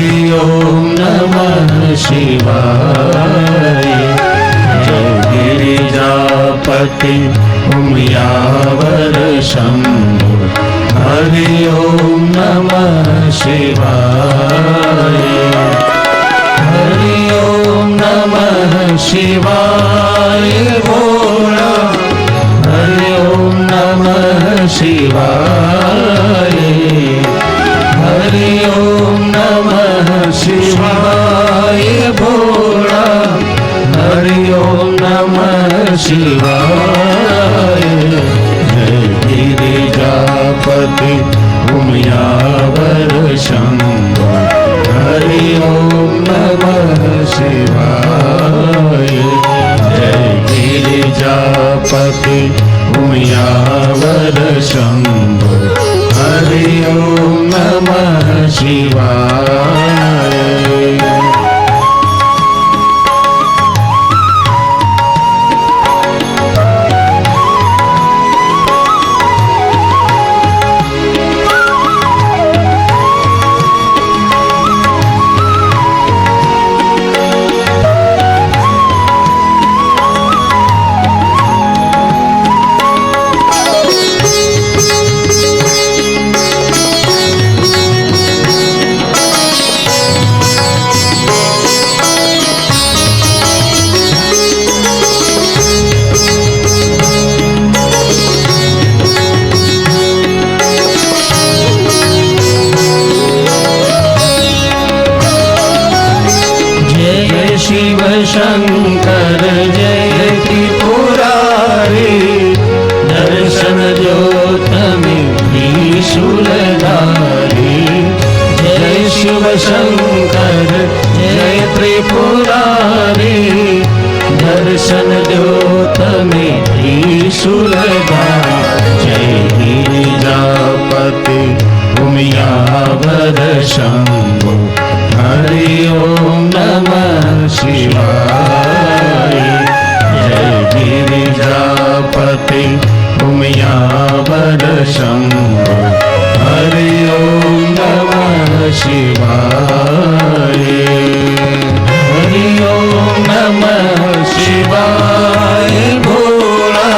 हरि ओम नमः शिवाय। जय गिरिजापति उमियावर शंभो। हरि ओम नमः शिवाय। हरि ओम नमः शिवाय भोला। हरि ओम नमः शिवाय। हरि ओम नमः शिवाय भोला। हरि ओम नमः शिवाय। जय गिरिजापति उमियावर शंभो। हरि ओम नमः शिवाय। जय गिरिजापति उमियावर शंभो। हरि ओम नमः शिवाय। शिव शंकर जय त्रिपुरारी। दर्शन ज्योत में त्रिशूलधारी। जय शिव शंकर जय त्रिपुरारी। दर्शन ज्योत में त्रिशूलधारी। जय गिरिजापति उमियावर शंभो। हरि ओम नमः शिवाय। जय गिरिजापति उमियावर शंभो। हरि ओम नमः शिवाय। हरि ओम नमः शिवाय भोला।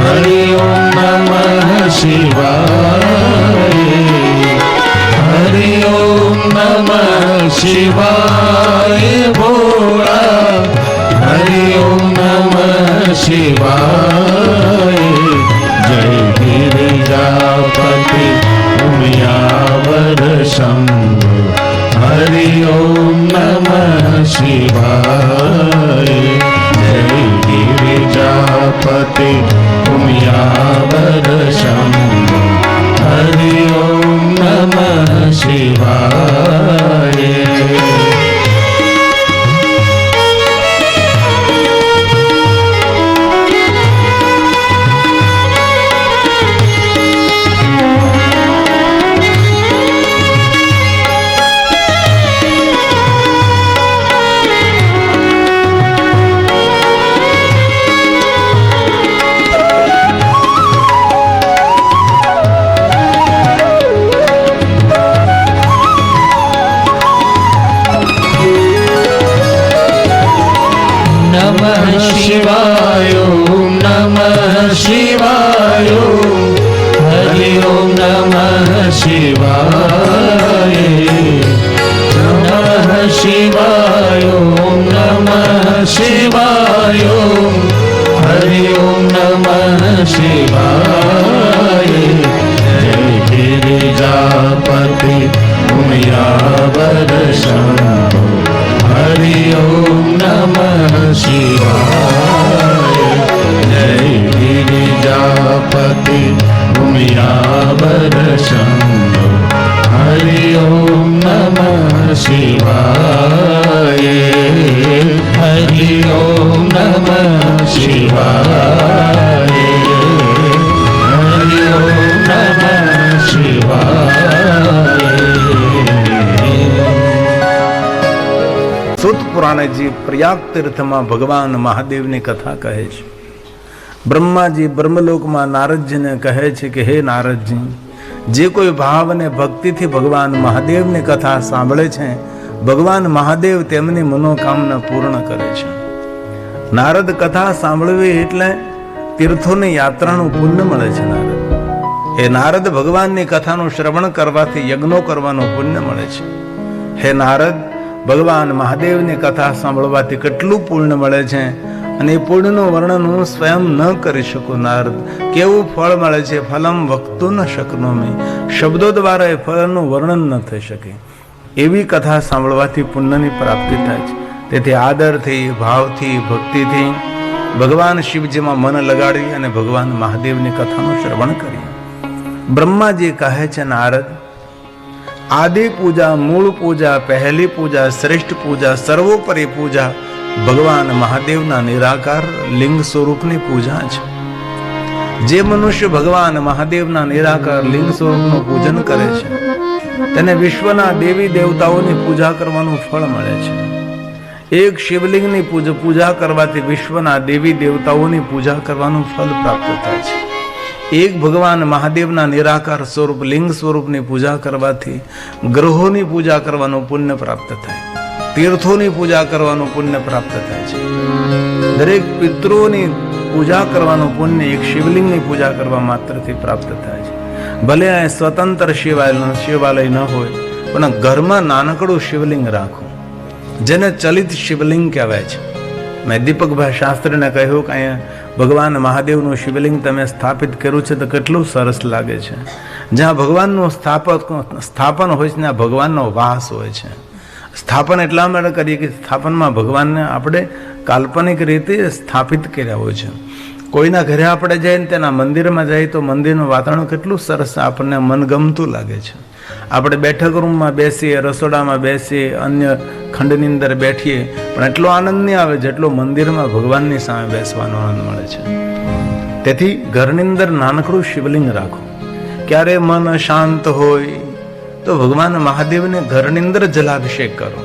हरि ओम नमः शिवाय। हरि ओम नमः शिवाय भोला। हरि ओम नमः शिवाय। जय गिरिजापति उमियावर शंभो। हरि ओम नमः शिवाय। जय गिरिजापति उमियावर शंभो। हरि ओम नमः शिवाय। नमः शिवाय ओम नमः शिवाय। हरि ओम नमः शिवाय। नमः शिवाय ओम नमः शिवाय। हरि ओम नमः शिवाय। जय गिरिजापति उमियावर शंभो। हरि ओम नमः शिवाय। जय गिरिजापति उमियावर शंभो। हरि ओम नमः शिवाय। हरि ओम नमः शिवाय। हरि ओम नमः शिवाय। सूत पुराणजी प्रयाग तीर्थમાં ભગવાન મહાદેવની કથા કહે છે। બ્રહ્માજી બ્રહ્મલોકમાં નારદજીને કહે છે કે હે નારદજી, જે કોઈ ભાવ અને ભક્તિથી ભગવાન મહાદેવની કથા સાંભળે છે, ભગવાન મહાદેવ તેમની મનોકામના પૂર્ણ કરે છે. નારદ કથા સાંભળવી એટલે તીર્થોની યાત્રાનું પુણ્ય મળે છે. હે નારદ, ભગવાનની કથાનું શ્રવણ કરવાથી યજ્ઞો કરવાનું પુણ્ય મળે છે. હે નારદ, ભગવાન મહાદેવની કથા સાંભળવાથી કેટલું પુણ્ય મળે છે, અને એ પુણ્યનું વર્ણન હું સ્વયં ન કરી શકું. નારદ, કેવું ફળ મળે છે! ફલમ વક્તું ન શકનોમી, શબ્દો દ્વારા એ ફળનું વર્ણન ન થઈ શકે. એવી કથા સાંભળવાથી પુણ્યની પ્રાપ્તિ થાય છે. તેથી આદરથી, ભાવથી, ભક્તિથી ભગવાન શિવજીમાં મન લગાડી અને ભગવાન મહાદેવની કથાનું શ્રવણ કરીએ. બ્રહ્માજી કહે છે, નારદ, આદિ પૂજા, મૂળ પૂજા, પહેલી પૂજા, શ્રેષ્ઠ પૂજા, સર્વોપરી પૂજા ભગવાન મહાદેવના નિરાકાર લિંગ સ્વરૂપની પૂજા છે. જે મનુષ્ય ભગવાન મહાદેવના નિરાકાર લિંગ સ્વરૂપનું પૂજન કરે છે, તેને વિશ્વના દેવી દેવતાઓની પૂજા કરવાનું ફળ મળે છે. એક શિવલિંગની પૂજા કરવાથી વિશ્વના દેવી દેવતાઓની પૂજા કરવાનું ફળ પ્રાપ્ત થાય છે. એક ભગવાન મહાદેવના નિરાકાર સ્વરૂપ લિંગ સ્વરૂપની પૂજા કરવાથી ગ્રહોની પૂજા કરવાનું પુણ્ય પ્રાપ્ત થાય, તીર્થોની પૂજા કરવાનું પુણ્ય પ્રાપ્ત થાય છે. દરેક પિતૃઓની પૂજા કરવાનું પુણ્ય એક શિવલિંગની પૂજા કરવા માત્રથી પ્રાપ્ત થાય છે. ભલે આ સ્વતંત્ર શિવાલય ન હોય, પણ ઘરમાં નાનકડું શિવલિંગ રાખો, જેને ચલિત શિવલિંગ કહેવાય છે. મેં દીપકભાઈ શાસ્ત્રીને કહ્યું કે અહીંયા ભગવાન મહાદેવનું શિવલિંગ તમે સ્થાપિત કર્યું છે તો કેટલું સરસ લાગે છે. જ્યાં ભગવાનનું સ્થાપન હોય છે ત્યાં ભગવાનનો વાસ હોય છે. સ્થાપન એટલા માટે કરીએ કે સ્થાપનમાં ભગવાનને આપણે કાલ્પનિક રીતે સ્થાપિત કર્યા હોય છે. કોઈના ઘરે આપણે જઈએ ને તેના મંદિરમાં જઈએ તો મંદિરનું વાતાવરણ કેટલું સરસ આપણને મનગમતું લાગે છે. આપણે બેઠક રૂમમાં બેસીએ, રસોડામાં બેસીએ, અન્ય ખંડની અંદર બેઠીએ, પણ એટલો આનંદ નહીં આવે જેટલો મંદિરમાં ભગવાનની સામે બેસવાનો આનંદ મળે છે. તેથી ઘરની અંદર નાનકડું શિવલિંગ રાખો. ક્યારે મન શાંત હોય તો ભગવાન મહાદેવને ઘરની અંદર જલાભિષેક કરો.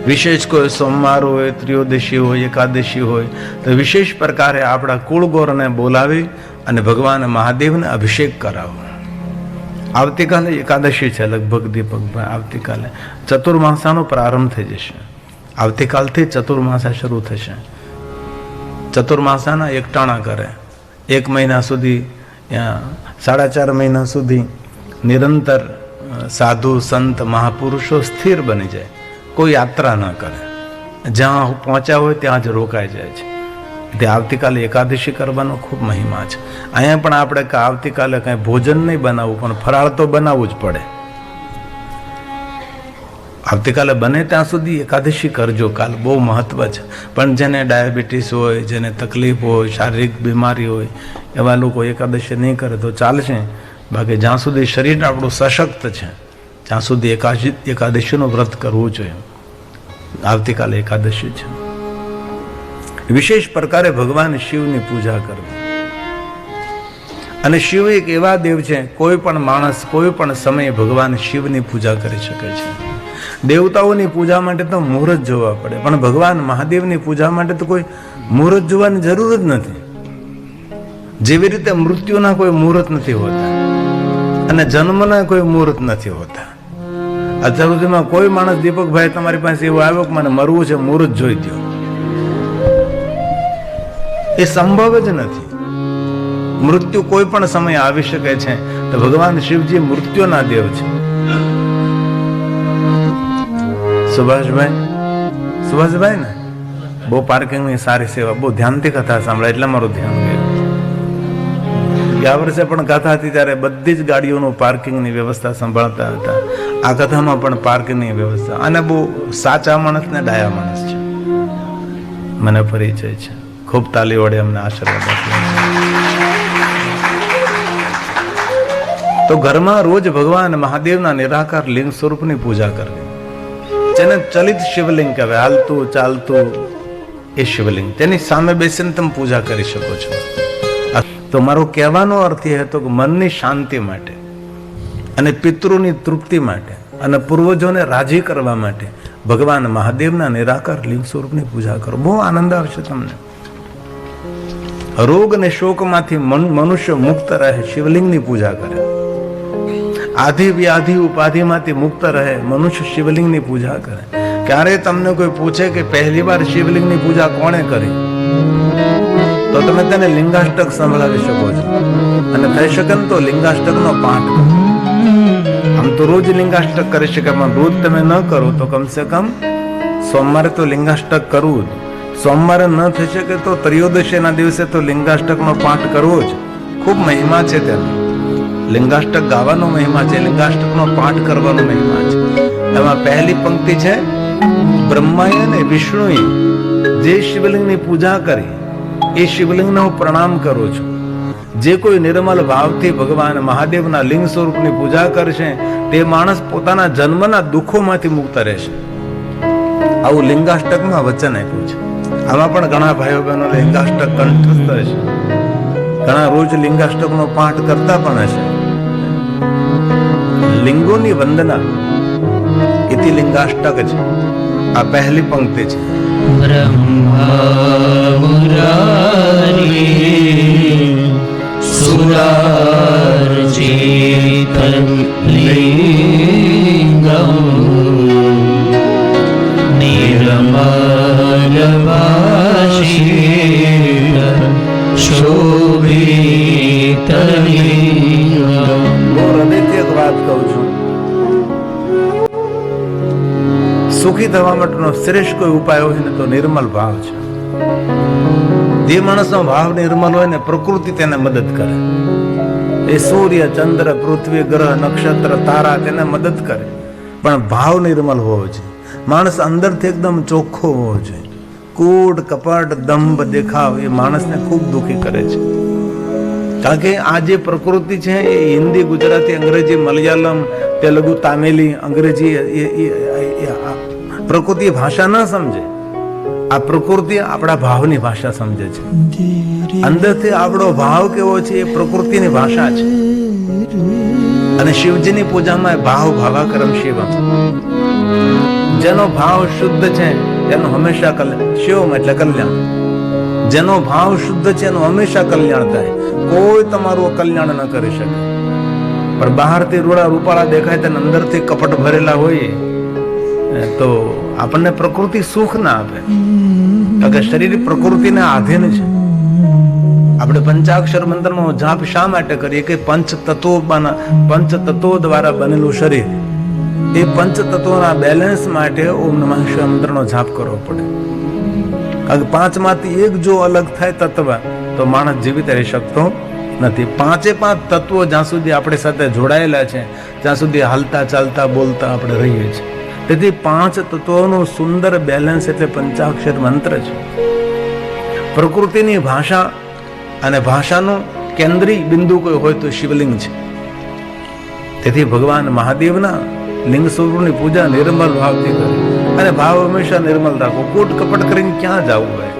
વિશેષ કોઈ સોમવાર હોય, ત્રિયોદશી હોય, એકાદશી હોય તો વિશેષ પ્રકારે આપણા કુળગોરને બોલાવી અને ભગવાન મહાદેવને અભિષેક કરાવો. આવતીકાલે એકાદશી છે લગભગ દીપકભાઈ, આવતીકાલે ચતુર્માસાનો પ્રારંભ થઈ જશે. આવતીકાલથી ચતુર્માસા શરૂ થશે. ચતુર્માસાના એકટાણા કરે, 1 મહિના સુધી, 4.5 મહિના સુધી નિરંતર સાધુ સંત મહાપુરુષો સ્થિર બની જાય, કોઈ યાત્રા ન કરે, જ્યાં પહોંચ્યા હોય ત્યાં જ રોકાઈ જાય છે. તે આવતીકાલે એકાદશી કરવાનો ખૂબ મહિમા છે. અહીંયા પણ આપણે આવતીકાલે કાંઈ ભોજન નહીં બનાવવું, પણ ફરાળ તો બનાવવું જ પડે. આવતીકાલે બને ત્યાં સુધી એકાદશી કરજો. કાલ બહુ મહત્વ છે. પણ જેને ડાયાબિટીસ હોય, જેને તકલીફ હોય, શારીરિક બીમારી હોય, એવા લોકો એકાદશી નહીં કરે તો ચાલશે. બાકી જ્યાં સુધી શરીર આપણું સશક્ત છે ત્યાં સુધી એકાદશીનું વ્રત કરવું જોઈએ. આવતીકાલે એકાદશી છે. વિશેષ પ્રકારે ભગવાન શિવની પૂજા કરવી. અને શિવ એક એવા દેવ છે, કોઈ પણ માણસ કોઈ પણ સમયે ભગવાન શિવની પૂજા કરી શકે છે. દેવતાઓની પૂજા માટે તો મુહૂર્ત જોવા પડે, પણ ભગવાન મહાદેવની પૂજા માટે તો કોઈ મુહૂર્ત જોવાની જરૂર જ નથી. જેવી રીતે મૃત્યુના કોઈ મુહૂર્ત નથી હોતા અને જન્મના કોઈ મુહૂર્ત નથી હોતા. અત્યાર સુધીમાં કોઈ માણસ, દીપકભાઈ તમારી પાસે એવું આવ્યો કે મને મરવું છે, મુહૂર્ત જોઈ દો, એ સંભવ જ નથી. મૃત્યુ કોઈ પણ સમય આવી શકે છે. તો ભગવાન શિવજી મૃત્યુના દેવ છે. સુભાષભાઈ ને બહુ પાર્કિંગની સારી સેવા, બહુ ધ્યાનથી કથા સાંભળે એટલે મારું ધ્યાન ગયું. ગયા વર્ષે પણ કથા હતી ત્યારે બધી જ ગાડીઓનું પાર્કિંગની વ્યવસ્થા સંભાળતા હતા. આ કથામાં પણ પાર્કિંગની વ્યવસ્થા. અને બહુ સાચા માણસ ને ડાયા માણસ છે, મને પરિચય છે. ખૂબ તાલી વડે અમને આશીર્વાદ આપ્યા. તો ઘરમાં રોજ ભગવાન મહાદેવના નિરાકાર લિંગ સ્વરૂપની પૂજા કરવી, જેને ચલિત શિવલિંગ કહેવાય. હાલતું ચાલતું એ શિવલિંગ, તેની સામે બેસીને તમે પૂજા કરી શકો છો. તો મારો કહેવાનો અર્થ એ હતો કે મનની શાંતિ માટે અને પિતૃની તૃપ્તિ માટે અને પૂર્વજોને રાજી કરવા માટે ભગવાન મહાદેવના નિરાકાર લિંગ સ્વરૂપની પૂજા કરો. બહુ આનંદ આવશે તમને. રોગ અને શોકમાંથી મનુષ્ય મુક્ત રહે, શિવલિંગની પૂજા કરે. આધિ વ્યાધિ ઉપાધિમાંથી મુક્ત રહે, મનુષ્ય શિવલિંગની પૂજા કરે. ક્યારે તમને કોઈ પૂછે કે પહેલી વાર શિવલિંગની પૂજા કોણે કરી, તો તમે તેને લિંગાષ્ટક સંભળાવી શકો છો. અને થઈ શકે ને તો લિંગાષ્ટકનો પાઠ કરો. આમ તો રોજ લિંગાષ્ટક કરી શકે, પણ રોજ તમે ન કરો તો કમસે કમ સોમવારે તો લિંગાષ્ટક કરવું જ. સોમવારે ન થઈ શકે તો ત્રયોદશીના દિવસે તો લિંગાષ્ટકનો પાઠ કરવો જ. ખૂબ મહિમા છે તેનો. લિંગાષ્ટક ગાવાનો મહિમા છે, લિંગાષ્ટકનો પાઠ કરવાનો મહિમા છે. એમાં પહેલી પંક્તિ છે, બ્રહ્માએ અને વિષ્ણુએ જે શિવલિંગની પૂજા કરી એ શિવલિંગને હું પ્રણામ કરું છું. જે કોઈ નિર્મલ ભાવથી ભગવાન મહાદેવના લિંગ સ્વરૂપની પૂજા કરશે તે માણસ પોતાના જન્મના દુઃખોમાંથી મુક્ત રહેશે. આવું લિંગાષ્ટકમાં વચન આપ્યું છે. આમાં પણ ઘણા ભાઈઓ બહેનો લિંગાષ્ટક કંઠસ્થ હશે, ઘણા રોજ લિંગાષ્ટકનો પાઠ કરતા પણ હશે. લિંગોની વંદના ઇતિ લિંગાષ્ટક છે. આ પહેલી પંક્તિ છે. બ્રહ્મા મુરારી સુરાર્ચિત લિંગમ નિર્મલવાસી શોભિત લિંગમ. બહુ હૃદયથી એક વાત કહું છું, સુખી થવા માટેનો શ્રેષ્ઠ કોઈ ઉપાય હોય ને તો નિર્મલ ભાવ છે. જે માણસનો ભાવ નિર્મલ હોય ને પ્રકૃતિ તેને મદદ કરે. એ સૂર્ય, ચંદ્ર, પૃથ્વી, ગ્રહ, નક્ષત્ર, તારા તેને મદદ કરે, પણ ભાવ નિર્મલ હોવો જોઈએ. માણસ અંદરથી એકદમ ચોખ્ખો હોવો જોઈએ. કૂટ, કપટ, દંભ, દેખાવ એ માણસને ખૂબ દુઃખી કરે છે. કારણ કે આ જે પ્રકૃતિ છે એ હિન્દી, ગુજરાતી, અંગ્રેજી, મલયાલમ, તેલુગુ, તામિલી, અંગ્રેજી પ્રકૃતિ ભાષા ન સમજે. આ પ્રકૃતિ આપણા ભાવની ભાષા સમજે છે. અંદરથી આપણો ભાવ કેવો છે એ પ્રકૃતિની ભાષા છે. અને શિવજીની પૂજામાં ભાવ ભાવાકરમ શિવમ. જેનો ભાવ શુદ્ધ છે તેનું હંમેશા કલ્યાણ. શિવમ એટલે કલ્યાણ. જેનો ભાવ શુદ્ધ છે એનું હંમેશા કલ્યાણ થાય. કોઈ તમારું કલ્યાણ ન કરી શકે. પણ બહારથી રૂડા રૂપાળા દેખાય તેને અંદરથી કપટ ભરેલા હોય તો આપણને પ્રકૃતિ સુખ ના આપે. કારણ કે શરીર પ્રકૃતિને આધીન છે. આપણે પંચાક્ષર મંત્રનો જાપ શા માટે કરીએ કે પંચ તત્વો દ્વારા બનેલું શરીર, એ પંચ તત્વોના બેલેન્સ માટે ઓમ નમઃ શિવાય મંત્રનો જાપ કરવો પડે. કારણ કે પાંચમાંથી એક જો અલગ થાય તત્વ તો માણસ જીવિત રહી શકતો નથી. પાંચે પાંચ તત્વો જ્યાં સુધી આપણી સાથે જોડાયેલા છે ત્યાં સુધી હાલતા ચાલતા બોલતા આપણે રહીએ છીએ. તેથી પાંચ તત્વોનું સુંદર બેલેન્સ એટલે પંચાક્ષર મંત્ર છે. પ્રકૃતિની ભાષા અને ભાષાનું કેન્દ્રીય બિંદુ કોઈ હોય તો શિવલિંગ છે. તેથી ભગવાન મહાદેવના લિંગ સ્વરૂપની પૂજા નિર્મલ ભાવથી કરે. અને ભાવ હંમેશા નિર્મલ રાખો. કોટ કપટ કરીને ક્યાં જવું હોય?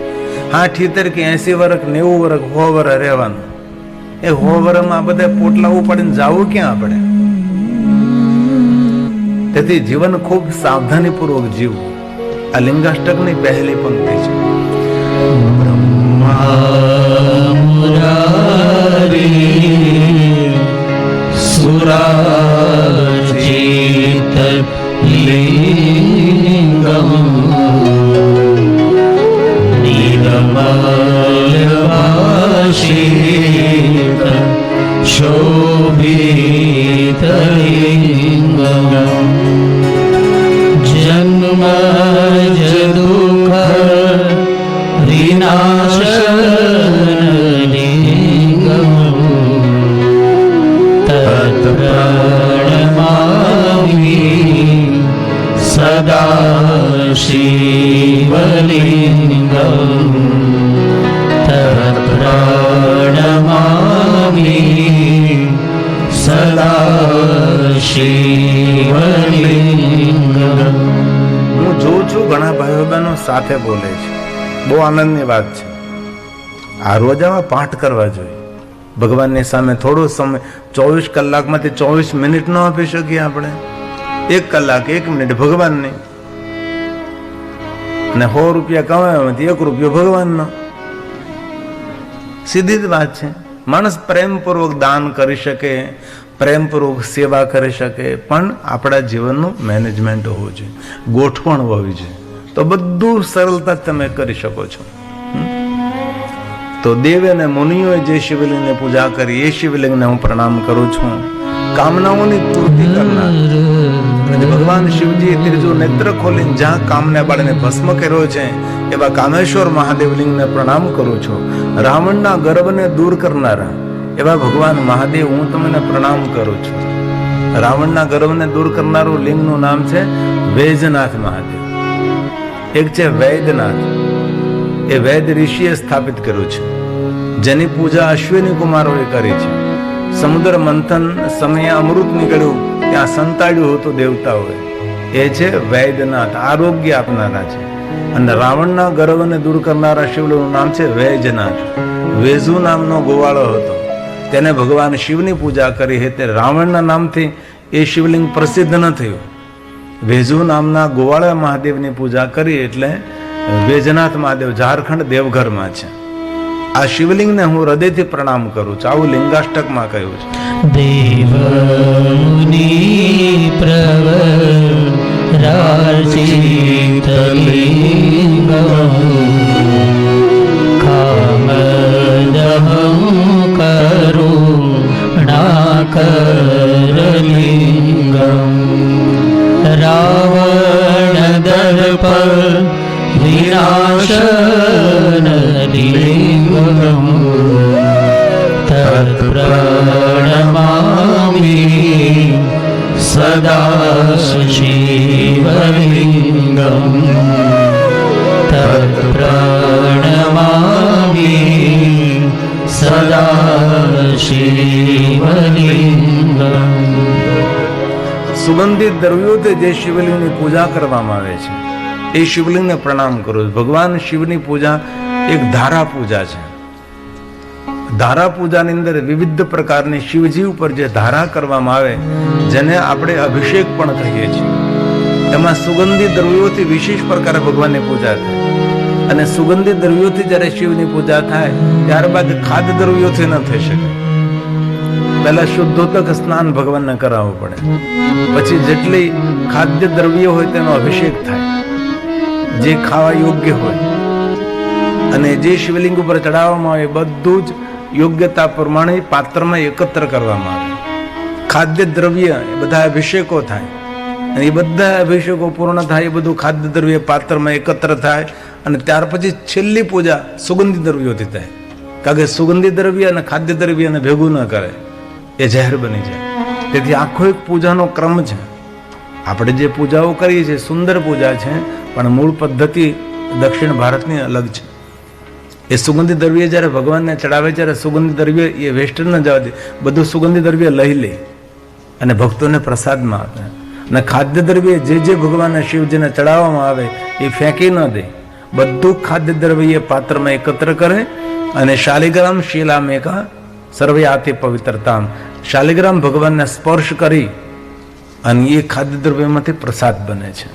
60 કે 80 વર્ષ 90 વર્ષ 100 વર્ષ રહેવાનું. એ 100 વર્ષમાં બધા પોટલા ઉપાડીને જવું ક્યાં આપણે? તેથી જીવન ખૂબ સાવધાનીપૂર્વક જીવવું. આ લિંગાષ્ટકની પહેલી પંક્તિ છે. મુરારી સુરાર્ચિત લિંગમ નિર્મલવાસી શોભિત લિંગમ જન્મ દુઃખ વિનાશલિંગમ તત્પ્રણમામિ સદા શિવલિંગમ તત્પ્રણમામિ સદા શિવલિંગમ. હું જોઉં છું ઘણા ભાઈઓ બહેનો સાથે બોલે છે. બહુ આનંદની વાત છે. આ રોજામાં પાઠ કરવા જોઈએ. ભગવાનની સામે થોડો સમય, 24 કલાકમાંથી 24 મિનિટ ન આપી શકીએ આપણે? 1 કલાક 1 મિનિટ ભગવાનને, અને 100 રૂપિયા કમાવામાંથી 1 રૂપિયો ભગવાનનો. સીધી જ વાત છે. માણસ પ્રેમપૂર્વક દાન કરી શકે, પ્રેમપૂર્વક સેવા કરી શકે, પણ આપણા જીવનનું મેનેજમેન્ટ હોવું જોઈએ, ગોઠવણ હોવી જોઈએ, તો બધું સરળતા તમે કરી શકો છો. તો દેવ અને મુનિઓએ જે શિવલિંગની પૂજા કરી એ શિવલિંગને હું પ્રણામ કરું છું. કામનાઓની પૂર્તિ કરનાર ભગવાન શિવજી ત્રીજું નેત્ર ખોલીને જ્યાં કામને બાળીને ભસ્મ કર્યો છે એવા કામેશ્વર મહાદેવલિંગને પ્રણામ કરું છું. રાવણના ગર્વને દૂર કરનારા એવા ભગવાન મહાદેવ હું તમને પ્રણામ કરું છું. રાવણના ગર્વને દૂર કરનારું લિંગનું નામ છે વૈજનાથ મહાદેવ. એક છે વૈદ્યનાથ, એ વૈદ ઋષિએ સ્થાપિત કર્યું છે, જેની પૂજા અશ્વિની કુમારોએ કરી છે. સમુદ્ર મંથન સમયે અમૃત નીકળ્યું ત્યાં સંતાડ્યું હતું દેવતાઓએ. એ છે વૈદ્યનાથ, આરોગ્ય આપનારા છે. અને રાવણના ગર્વને દૂર કરનારા શિવલિંગનું નામ છે વૈજનાથ. વેજુ નામનો ગોવાળો હતો, તેને ભગવાન શિવની પૂજા કરી હતી. રાવણના નામથી એ શિવલિંગ પ્રસિદ્ધ ન થયું. વેજુ નામના ગોવાળા મહાદેવની પૂજા કરી એટલે વૈજનાથ મહાદેવ ઝારખંડ દેવઘરમાં છે. આ શિવલિંગને હું હૃદયથી પ્રણામ કરું છું. આવું લિંગાષ્ટકમાં કહ્યું છે. દેવ મુનિ પ્રવરાર્ચિત લિંગમ કામદહં કરુણાકર લિંગમ રાવણ દર્પ વિનાશન લિંગમ તત્પ્રણમામિ સદા શિવલિંગમ તત્પ્રણમામિ સદા શિવલિંગમ. સુગંધિત દ્રવ્યોથી જે શિવલિંગની પૂજા કરવામાં આવે છે એ શિવલિંગને પ્રણામ કરું. ભગવાન શિવની પૂજા એક ધારા પૂજા છે. ધારા પૂજાની અંદર વિવિધ પ્રકારની શિવજી ઉપર જે ધારા કરવામાં આવે જેને આપણે અભિષેક પણ કહીએ છીએ, એમાં સુગંધિત દ્રવ્યોથી વિશેષ પ્રકારે ભગવાનની પૂજા થાય. અને સુગંધિત દ્રવ્યોથી જ્યારે શિવની પૂજા થાય ત્યારબાદ ખાદ્ય દ્રવ્યોથી ન થઈ શકે. પહેલા શુદ્ધોદક સ્નાન ભગવાનને કરાવવું પડે, પછી જેટલી ખાદ્ય દ્રવ્ય હોય તેનો અભિષેક થાય, જે ખાવા યોગ્ય હોય. અને જે શિવલિંગ ઉપર ચડાવવામાં આવે બધું જ યોગ્યતા પ્રમાણે પાત્રમાં એકત્ર કરવામાં આવે. ખાદ્ય દ્રવ્ય એ બધા અભિષેકો થાય, અને એ બધા અભિષેકો પૂર્ણ થાય એ બધું ખાદ્ય દ્રવ્ય પાત્રમાં એકત્ર થાય. અને ત્યાર પછી છેલ્લી પૂજા સુગંધી દ્રવ્યોથી થાય, કારણ કે સુગંધી દ્રવ્ય અને ખાદ્ય દ્રવ્યને ભેગું ન કરે, એ ઝેર બની જાય. તેથી આખો એક પૂજાનો ક્રમ છે. આપણે જે પૂજાઓ કરીએ છીએ સુંદર પૂજા છે, પણ મૂળ પદ્ધતિ દક્ષિણ ભારતની અલગ છે. એ સુગંધી દ્રવ્ય જ્યારે ભગવાનને ચડાવે ત્યારે સુગંધી દ્રવ્ય એ વેસ્ટ ન જવા દે, બધું સુગંધી દ્રવ્ય લઈ લે અને ભક્તોને પ્રસાદમાં આપે. અને ખાદ્ય દ્રવ્ય જે જે ભગવાનને શિવજીને ચડાવવામાં આવે એ ફેંકી ન દે, બધું ખાદ્ય દ્રવ્ય પાત્રમાં એકત્ર કરે. અને શાલિગ્રામ શિલામેકા સર્વયાતિ પવિત્રતામ, શાલિગ્રામ ભગવાનને સ્પર્શ કરી અને એ ખાદ્ય દ્રવ્યમાંથી પ્રસાદ બને છે.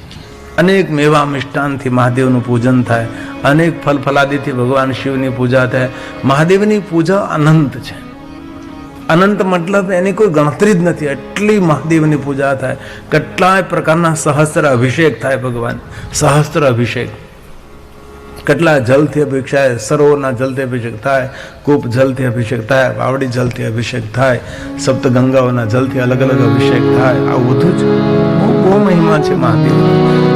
અનેક મેવા મિષ્ટાનથી મહાદેવનું પૂજન થાય, અનેક ફલ ફલાદીથી ભગવાન શિવની પૂજા થાય. મહાદેવની પૂજા અનંત છે. અનંત મતલબ એની કોઈ ગણતરી જ નથી, એટલી મહાદેવની પૂજા થાય. કેટલાય પ્રકારના સહસ્ત્ર અભિષેક થાય ભગવાન, સહસ્ત્ર અભિષેક. કેટલા જલથી અભિષેક થાય, સરોવરના જલથી અભિષેક થાય, કૂપ જલથી અભિષેક થાય, વાવડી જલથી અભિષેક થાય, સપ્ત ગંગાઓના જલથી અલગ અલગ અભિષેક થાય. આ બધું જ બહુ મહિમા છે મહાદેવ.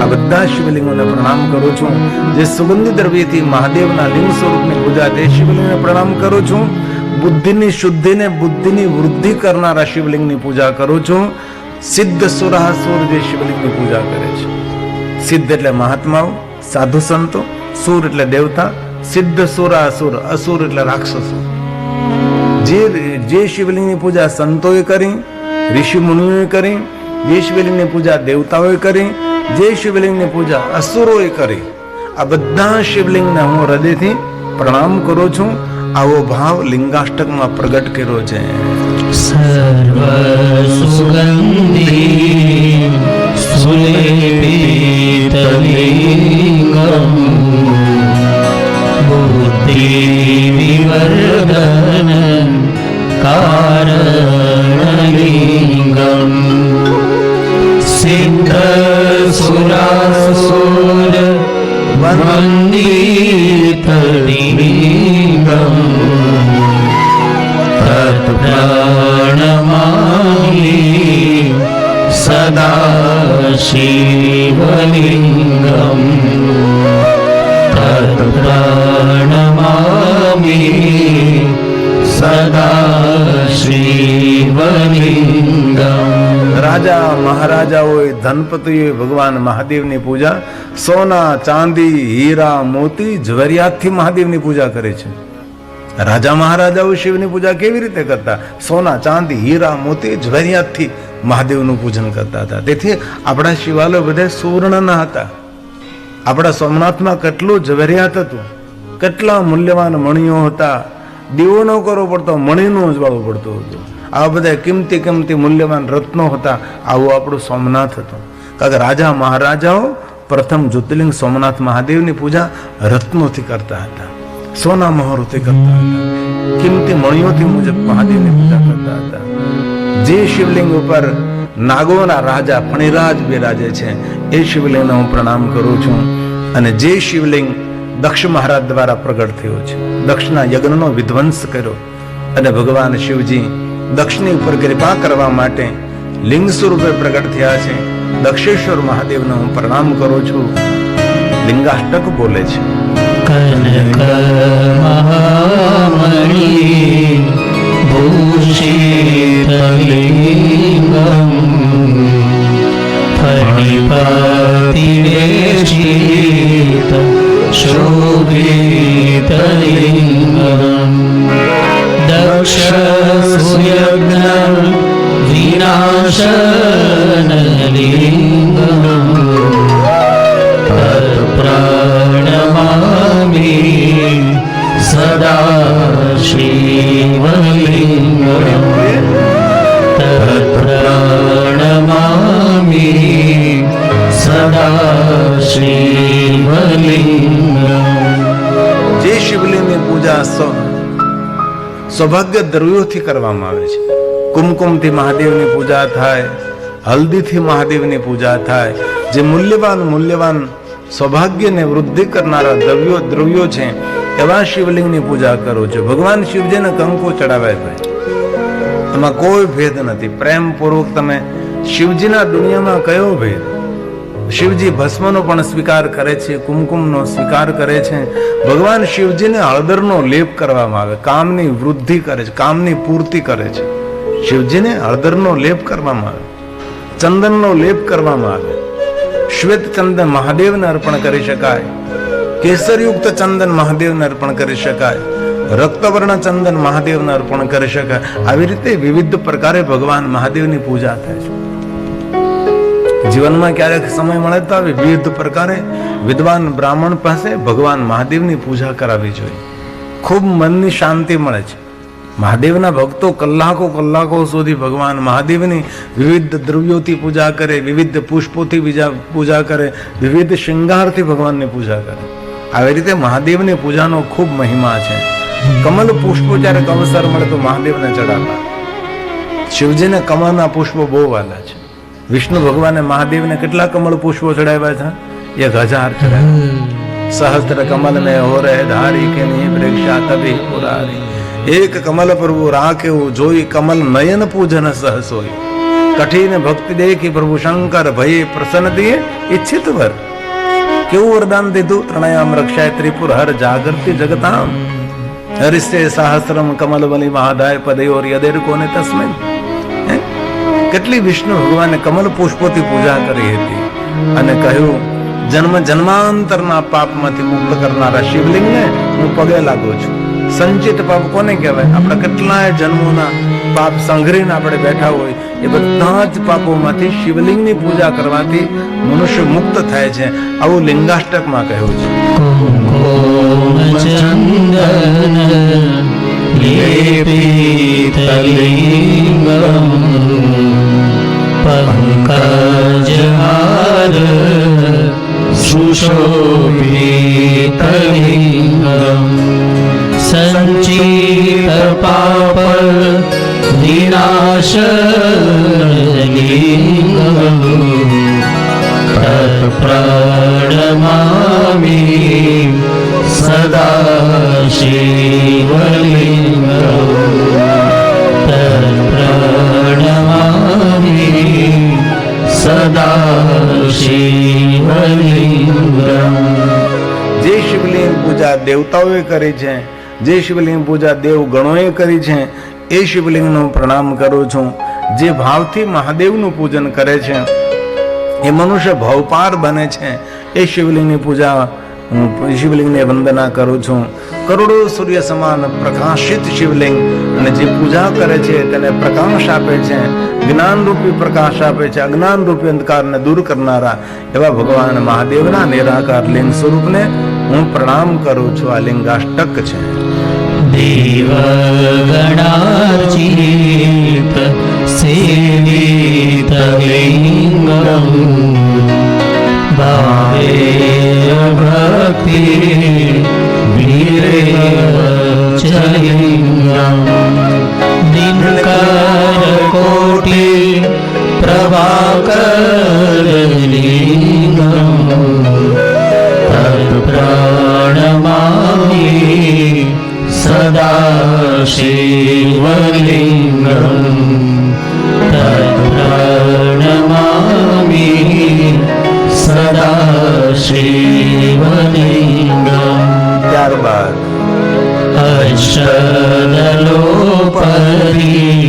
આ બધા શિવલિંગોને પ્રણામ કરું છું. જે સુગંધી દ્રવ્યથી મહાદેવના લિંગ સ્વરૂપની પૂજા તે શિવલિંગને પ્રણામ કરું છું. બુદ્ધિની શુદ્ધિને બુદ્ધિની વૃદ્ધિ કરનારા શિવલિંગની પૂજા કરું છું. સિદ્ધ સુરાસુર જે શિવલિંગની પૂજા કરે છે. સિદ્ધ એટલે મહાત્માઓ, સાધુ સંતો, સુર એટલે દેવતા, સિદ્ધ સુરાસુર, અસુર એટલે રાક્ષસો. જે શિવલિંગની પૂજા સંતોએ કરી, ઋષિ મુનિઓએ કરી, જે શિવલિંગની પૂજા દેવતાઓએ કરી, જે શિવલિંગની પૂજા અસુરોએ કરી, આ બધા શિવલિંગને હું હૃદયથી પ્રણામ કરું છું. આવો ભાવ લિંગાષ્ટકમાં પ્રગટ કર્યો છે. સર્વ સુગંધી સુલેપિત લિંગમ બુદ્ધિ વિવર્ધન કારણ शिवलिङ्गम् तत्प्रणमामि सदा शिवलिङ्गम्। રાજા મહારાજાઓએ ધનપતિઓએ ભગવાન મહાદેવની પૂજા સોના ચાંદી હીરા મોતી જવેરિયાતથી મહાદેવની પૂજા કરે છે. રાજા મહારાજાઓ શિવની પૂજા કેવી રીતે કરતા? સોના ચાંદી હીરા મોતી જવેરિયાતથી મહાદેવનું પૂજન કરતા હતા. તેથી આપણા શિવાલયો બધા સુવર્ણના હતા. આપણા સોમનાથમાં કેટલું જવેરિયાત હતું, કેટલા મૂલ્યવાન મણીઓ હતા. દીવો ન કરવો પડતો, મણીનું ઉજવાળવું પડતું હતું. આવા બધા કિંમતી કિંમતી મૂલ્યવાન રત્નો હતા. આવું આપણું સોમનાથ હતું. કારણ કે રાજા મહારાજાઓ પ્રથમ જ્યોતિર્લિંગ સોમનાથ મહાદેવની પૂજા રત્નોથી કરતા હતા, સોના મહોરથી કરતા હતા, કિંમતી મણીઓથી મુજબ મહાદેવની પૂજા કરતા હતા. જે શિવલિંગ ઉપર નાગોના રાજા ફણિરાજ બિરાજે છે એ શિવલિંગને હું પ્રણામ કરું છું. અને જે શિવલિંગ દક્ષ મહારાજ દ્વારા પ્રગટ થયો છે, દક્ષના યજ્ઞનો વિધ્વંસ કર્યો અને ભગવાન શિવજી દક્ષની ઉપર કૃપા કરવા માટે લિંગ સ્વરૂપે પ્રગટ થયા છે. દક્ષેશ્વર મહાદેવને હું પ્રણામ કરું છું. લિંગાષ્ટક બોલે છે. कनक महामणि भूषितलिङ्गम् फणिपातिवेष्टित शोभितलिङ्गम् दक्षसूर्यज्ञ विनाशनलिङ्गम् प्रणमामि सदा शिवलिङ्गम् प्रणमामि सदा शिवलिङ्गम्। જે શિવલિંગની પૂજા સૌભાગ્ય દ્રવ્યોથી કરવામાં આવે છે. કુમકુમથી મહાદેવની પૂજા થાય, હલ્દીથી મહાદેવની પૂજા થાય. જે મૂલ્યવાન સૌભાગ્યને વૃદ્ધિ કરનારા દ્રવ્યો છે એવા શિવલિંગની પૂજા કરો છો. ભગવાન શિવજીને કંકુ ચડાવાય ભાઈ, એમાં કોઈ ભેદ નથી. પ્રેમપૂર્વક તમે શિવજીના દુનિયામાં કયો ભેદ? શિવજી ભસ્મનો પણ સ્વીકાર કરે છે, કુમકુમનો સ્વીકાર કરે છે. ભગવાન શિવજીને હળદરનો લેપ કરવામાં આવે, કામની વૃદ્ધિ કરે છે, કામની પૂર્તિ કરે છે. શિવજીને હળદરનો લેપ કરવામાં આવે, ચંદનનો લેપ કરવામાં આવે. શ્વેત ચંદન મહાદેવને અર્પણ કરી શકાય, કેસરયુક્ત ચંદન મહાદેવને અર્પણ કરી શકાય, રક્તવર્ણ ચંદન મહાદેવને અર્પણ કરી શકાય. આવી રીતે વિવિધ પ્રકારે ભગવાન મહાદેવની પૂજા થાય છે. જીવનમાં ક્યારેક સમય મળે તો આવી વિવિધ પ્રકારે વિદ્વાન બ્રાહ્મણ પાસે ભગવાન મહાદેવની પૂજા કરાવવી જોઈએ. ખૂબ મનની શાંતિ મળે છે. મહાદેવના ભક્તો કલાકો સુધી ભગવાન મહાદેવની વિવિધ દ્રવ્યોથી પૂજા કરે, વિવિધ પુષ્પોથી પૂજા કરે, વિવિધ શૃંગારથી ભગવાનની પૂજા કરે. આવી રીતે મહાદેવની પૂજાનો ખૂબ મહિમા છે. કમલ પુષ્પો જ્યારે અવસર મળે તો મહાદેવને ચડાવવા. શિવજીને કમળના પુષ્પો બહુ વાલા છે. વિષ્ણુ ભગવાને મહાદેવને કેટલા કમળ પુષ્પો ચડાવ્યા છે? 1000 ચડાવ્યા. સહસ્ત્ર કમલ મેં હો રહે ધારી કે નહીં પ્રેક્ષા તભી પુરારી. એક કમલ પ્રભુ રાખ્યું જોઈ, કમલ નયન પૂજન સહસ હોય. કઠિન ભક્તિ દેખી પ્રભુ શંકર ભયે પ્રસન્ન દિયે ઈચ્છિત વર. કેવું વરદાન દીધું? ત્રણયામ રક્ષાય ત્રિપુર હર જાગૃતિ જગતામ. હરિષ્ય સહસ્રમ કમલ બલિ મહાદાય પદયોર યદેર કોને તસ્મે. કેટલી વિષ્ણુ ભગવાને કમલ પુષ્પોથી પૂજા કરી હતી અને કહ્યું, જન્મ જન્માંતરના પાપમાંથી મુક્ત કરનારા શિવલિંગને હું પગે લાગુ છું. સંચિત પાપ કોને કહેવાય? આપણા કેટલાય જન્મોના પાપ સંઘરીને આપણે બેઠા હોય એ બધા જ પાપોમાંથી શિવલિંગની પૂજા કરવાથી મનુષ્ય મુક્ત થાય છે. આવું લિંગાષ્ટકમાં કહ્યું છે. પંકજહાર સુશોભિતલિંગમ સંચિત પાપ વિનાશલિંગમ તત્પ્રણમામિ સદા શિવલિંગમ તત્પ્રણમામિ સદા શિવલિંગમ. જે શિવલિંગ પૂજા દેવતાઓએ કરી છે, જે શિવલિંગ પૂજા દેવ ગણોએ કરી છે, એ શિવલિંગનો પ્રણામ કરું છું. જે ભાવથી મહાદેવનું પૂજન કરે છે એ મનુષ્ય ભવપાર બને છે. એ શિવલિંગની પૂજા, શિવલિંગને વંદના કરું છું. કરોડો સૂર્ય સમાન પ્રકાશિત શિવલિંગ, અને જે પૂજા કરે છે તેને પ્રકાશ આપે છે, જ્ઞાન રૂપી પ્રકાશ આપે છે, અજ્ઞાન રૂપી અંધકારને દૂર કરનારા એવા ભગવાન મહાદેવના નિરાકાર લિંગ સ્વરૂપને હું પ્રણામ કરું છું. આ લિંગાષ્ટક છે. દેવ ગણાર્ચિત સેવિત લિંગમ ભાવે ભક્તિ વીરેવ ચ લિંગમ. દિનકર કોટિ પ્રભાકર લિંગમ તત્ પ્રણમામિ સદા શિવલિંગમ. તત્ પ્રણમામિ સદા શિવલિંગમ. ત્યારબાદ અષ્ટદલોપરી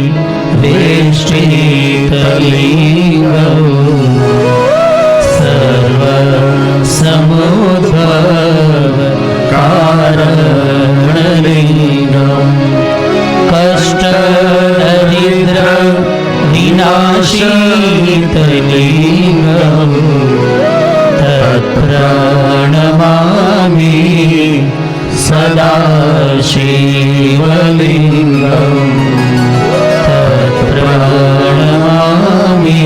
વેષ્ટિત લિંગમ સર્વ સમુદ્ભવ કારણલિંગમ. કષ્ટ દરિદ્ર વિનાશિત લિંગમ તત્ પ્રણમામિ સદા શિવલિંગમ. તત્ પ્રણમામિ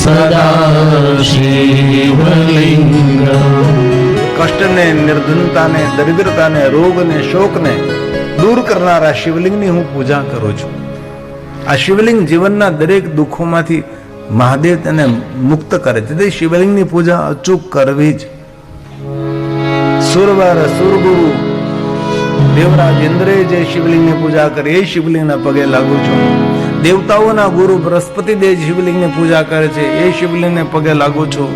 સદા શિવલિંગમ. કષ્ટને, નિર્ધનતાને, દરિદ્રતાને, રોગને, શોકને દૂર કરનારા શિવલિંગની હું પૂજા કરું છું. આ શિવલિંગ જીવનના દરેક દુઃખોમાંથી મહાદેવ તેને મુક્ત કરે છે. તે શિવલિંગની પૂજા અચૂક કરવી જ. સુરવર સુરગુરુ દેવરાજ ઇન્દ્રે જે શિવલિંગની પૂજા કરી એ શિવલિંગના પગે લાગુ છું. દેવતાઓના ગુરુ બૃહસ્પતિ દેવ શિવલિંગની પૂજા કરે છે એ શિવલિંગને પગે લાગુ છું.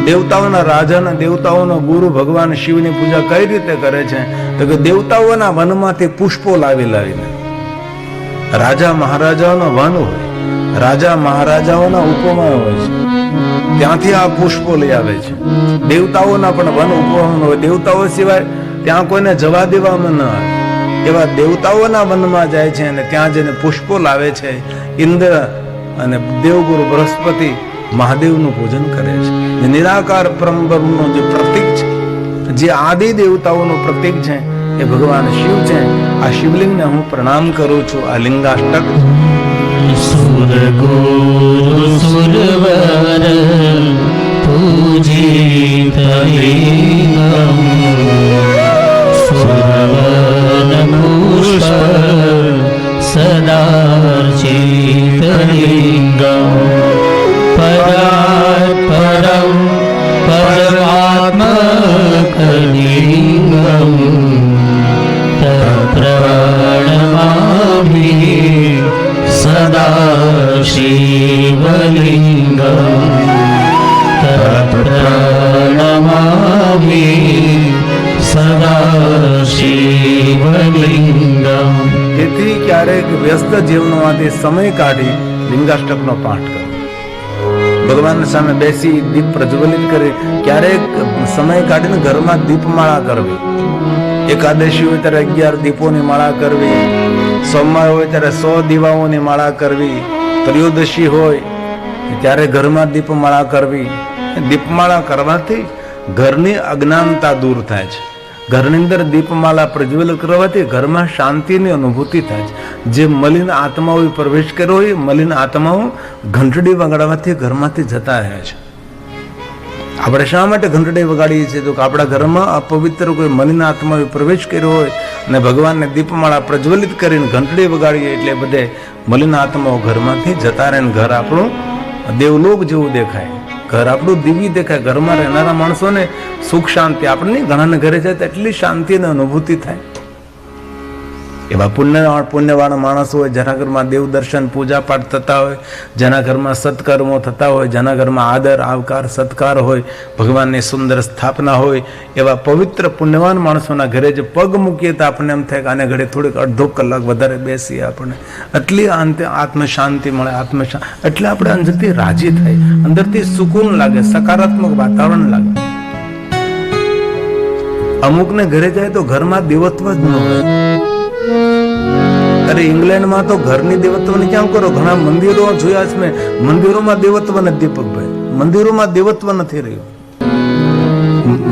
દેવતાઓના રાજાના, દેવતાઓનો ગુરુ ભગવાન શિવની પૂજા કઈ રીતે કરે છે તો કે દેવતાઓના વનમાંથી પુષ્પો લાવીને, રાજા મહારાજાઓનો વન હોય, રાજા મહારાજાઓના ઉપવન હોય છે, ત્યાંથી આ પુષ્પો લઈ આવે છે. દેવતાઓના પણ વન ઉપવન હોય, દેવતાઓ સિવાય ત્યાં કોઈને જવા દેવામાં ન આવે એવા દેવતાઓના વનમાં જાય છે અને ત્યાં જઈને પુષ્પો લાવે છે. ઇન્દ્ર અને દેવગુરુ બૃહસ્પતિ મહાદેવનું પૂજન કરે છે. નિરાકાર પરમબ્રહ્મનું જે પ્રતીક છે, જે આદિ દેવતાઓનું પ્રતીક છે એ ભગવાન શિવ છે. આ શિવલિંગને હું પ્રણામ કરું છું. આ લિંગાષ્ટક સુર ગુરુ સુરવર પૂજિત લિંગમ સુરવન પુષ્પ સદાર્ચિત લિંગમ પરમ પરમાત્મક લિંગમ પ્રણમામિ સદા શિવલિંગમ. પ્રણમામિ સદા શિવલિંગમ. તેથી ક્યારેક વ્યસ્ત જીવનમાંથી સમય કાઢી લિંગાષ્ટકનો પાઠ કરો. ભગવાન સામે બેસી દીપ પ્રજ્વલિત કરી, ક્યારેક સમય કાઢીને ઘરમાં દીપમાળા કરવી. એકાદશી હોય ત્યારે 11 દીપોની માળા કરવી, સોમવાર હોય ત્યારે 100 દીવાઓની માળા કરવી, ત્રયોદશી હોય ત્યારે ઘરમાં દીપમાળા કરવી. દીપમાળા કરવાથી ઘરની અજ્ઞાનતા દૂર થાય છે. ઘરની અંદર દીપમાળા પ્રજ્વલિત કરવાથી ઘરમાં શાંતિની અનુભૂતિ થાય છે. જે મલિન આત્માઓએ પ્રવેશ કર્યો હોય, મલિન આત્માઓ ઘંટડી વગાડવાથી ઘરમાંથી જતા રહે છે. આપણે શા માટે ઘંટડી વગાડીએ છીએ તો કે આપણા ઘરમાં અપવિત્ર કોઈ મલિન આત્માએ પ્રવેશ કર્યો હોય અને ભગવાનને દીપમાળા પ્રજ્વલિત કરીને ઘંટડી વગાડીએ એટલે બધે મલિન આત્માઓ ઘરમાંથી જતા રહે. ઘર આપણું દેવલોક જેવું દેખાય, ઘર આપણું દિવ્ય દેખાય. ઘરમાં રહેનારા માણસોને સુખ શાંતિ, આપણને ઘણાને ઘરે જાય તો એટલી શાંતિ અને અનુભૂતિ થાય. એવા પુણ્યવાળા માણસો હોય, જેના ઘરમાં દેવ દર્શન પૂજા પાઠ થતા હોય, જેના ઘરમાં સત્કર્મો થતા હોય, જેના ઘરમાં આદર આવકાર સત્કાર હોય, ભગવાનની સુંદર સ્થાપના હોય, એવા પવિત્ર પુણ્યવાન માણસોના ઘરે જે પગ મૂકીએ તો આપણને એમ થાય કે આને ઘરે થોડીક અડધો કલાક વધારે બેસીએ, આપણને એટલી અંતે આત્મશાંતિ મળે, એટલે આપણે અંદરથી રાજી થાય, અંદરથી સુકૂન લાગે, સકારાત્મક વાતાવરણ લાગે. અમુકને ઘરે જાય તો ઘરમાં દેવત્વ જ ન હોય. અરે ઇંગ્લેન્ડમાં તો ઘરની દેવત્વની ક્યાં કરો? ઘણા મંદિરો જોયા છે મેં, મંદિરોમાં દેવત્વ નથી. દીપકભાઈ, મંદિરોમાં દેવત્વ નથી રહ્યું.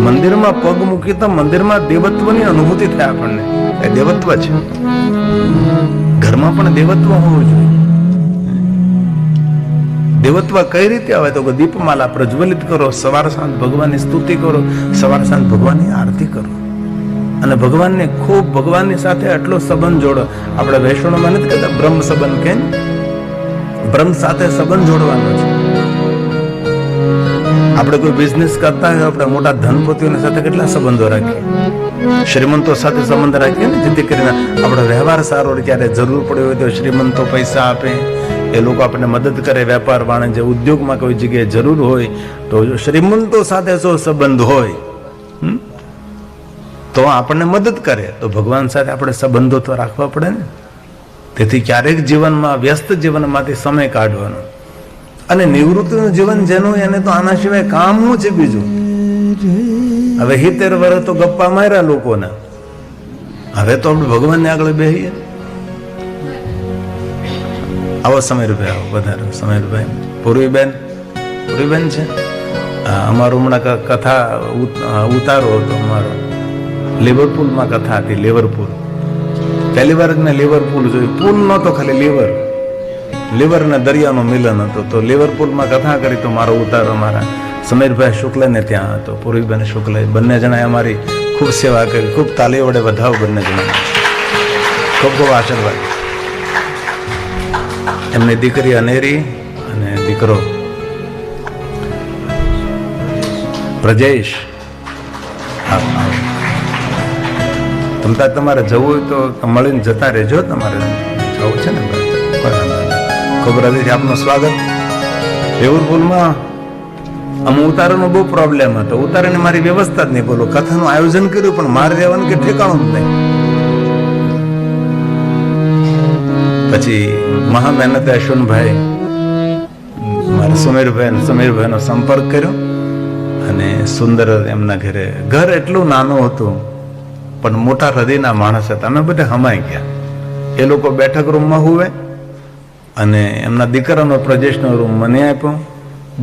મંદિરમાં પગ મૂકી તો મંદિરમાં દેવત્વની અનુભૂતિ થાય આપણને, એ દેવત્વ છે. ઘરમાં પણ દેવત્વ હોવું જોઈએ. દેવત્વ કઈ રીતે આવે તો દીપમાલા પ્રજ્વલિત કરો, સવાર સાંજ ભગવાનની સ્તુતિ કરો, સવાર સાંજ ભગવાનની આરતી કરો અને ભગવાનને ખૂબ ભગવાનની સાથે આટલો સંબંધ જોડો. આપણે વૈષ્ણવમાં નથી કહેતા બ્રહ્મ સંબંધ, કેમ? બ્રહ્મ સાથે સંબંધ જોડવાનો છે. આપણે કોઈ બિઝનેસ કરતા હોય, આપણે મોટા ધનપતિઓની સાથે કેટલા સંબંધો રાખીએ, શ્રીમંતો સાથે સંબંધ રાખીએ ને, જેથી કરીને આપણો વ્યવહાર સારો રહે. ક્યારે જરૂર પડે હોય તો શ્રીમંતો પૈસા આપે, એ લોકો આપણને મદદ કરે. વેપાર વાણિજ્ય ઉદ્યોગમાં કોઈ જગ્યાએ જરૂર હોય તો શ્રીમંતો સાથે જો સંબંધ હોય તો આપણને મદદ કરે. તો ભગવાન સાથે આપણે સંબંધો તો રાખવા પડે ને. તેથી ક્યારેક જીવનમાં વ્યસ્ત જીવનમાંથી સમય કાઢવાનો. અને નિવૃત્તિનું જીવન જેનું, એને તો આના સિવાય કામનું છે બીજું. હવે 70 વર્ષ તો ગપ્પા માર્યા લોકોના, હવે તો આપણે ભગવાનને આગળ બેહીએ. આવો સમીરભાઈ, આવો વધારે સમીરભાઈ. પૂર્વીબેન છે અમારું હમણાં કથા ઉતારો હતો અમારો, લિવરપુલમાં કથા હતી. લિવરપુલ પહેલી વાર જ મેં લિવરપુલ જોયું. પુલ નહોતો, ખાલી લિવર ને દરિયાનો મિલન હતો. તો લિવરપુલમાં કથા કરી તો મારો ઉતારો મારા સમીરભાઈ શુક્લને ત્યાં હતો, પૂર્વીબેન શુક્લ. બંને જણાએ અમારી ખૂબ સેવા કરી. ખૂબ તાલી વડે વધાવો બંને જણા, ખૂબ ખૂબ આશીર્વાદ. એમની દીકરી અનેરી અને દીકરો પ્રજેશ. તમારે જવું હોય તો મળીને જતા રહેજો. તમારે જવું છે ને, ખૂબ હૃદયથી આપનું સ્વાગત. લિવરપુલમાં આમ ઉતારાનો બહુ પ્રોબ્લેમ હતો. ઉતારાની મારી વ્યવસ્થા જ નહીં. બોલો, કથાનું આયોજન કર્યું પણ મારે રહેવાનું કે ઠેકાણું જ નહીં. પછી મહા મહેનતે અશ્વિનભાઈ, મારા સમીરભાઈનો સંપર્ક કર્યો અને સુંદર એમના ઘરે. ઘર એટલું નાનું હતું પણ મોટા હૃદયના માણસ હતા. અમે બધા હમાઈ ગયા. એ લોકો બેઠક રૂમમાં હુવે અને એમના દીકરાનો પ્રજેશનો રૂમ મને આપ્યો,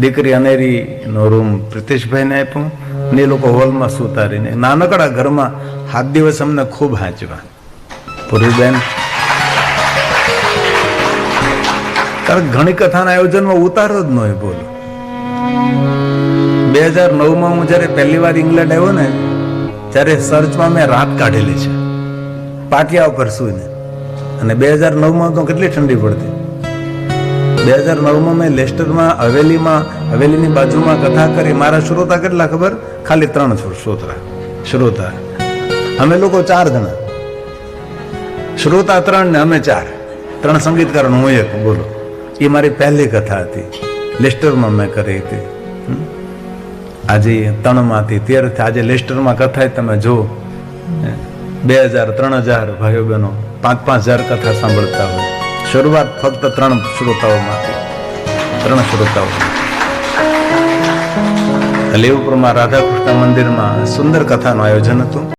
દીકરી અનેરીનો રૂમ પ્રિતેશભાઈને આપ્યો ને એ લોકો હોલમાં સૂતા રહીને. નાનકડા ઘરમાં 7 દિવસ અમને ખૂબ હાંચવા. પૂર્વીબેન, કારણ ઘણી કથાના આયોજનમાં ઉતારો જ ન હોય. બોલો, 2009માં હું જયારે પહેલી વાર ઇંગ્લેન્ડ આવ્યો ને, ત્યારે સર્ચમાં મેં રાત કાઢેલી છે પાટિયા ઉપર સૂઈને. અને 2009માં તો કેટલી ઠંડી પડતી. 2009માં મેં લેસ્ટરમાં હવેલીની બાજુમાં કથા કરી. મારા શ્રોતા કેટલા ખબર? ખાલી 3 શ્રોતા. અમે લોકો 4 જણા, શ્રોતા 3 ને અમે 4. 3 સંગીતકાર, હું 1. બોલો, એ મારી પહેલી કથા હતી. લેસ્ટરમાં મેં કરી હતી. આજે 3માંથી 13 આજે લેસ્ટરમાં કથા તમે જો 2000 3000 ભાઈઓ બહેનો 5,000 કથા સાંભળતા હોય. શરૂઆત ફક્ત 3 શ્રોતાઓમાંથી. લિવરપુલમાં રાધાકૃષ્ણ મંદિરમાં સુંદર કથાનું આયોજન હતું.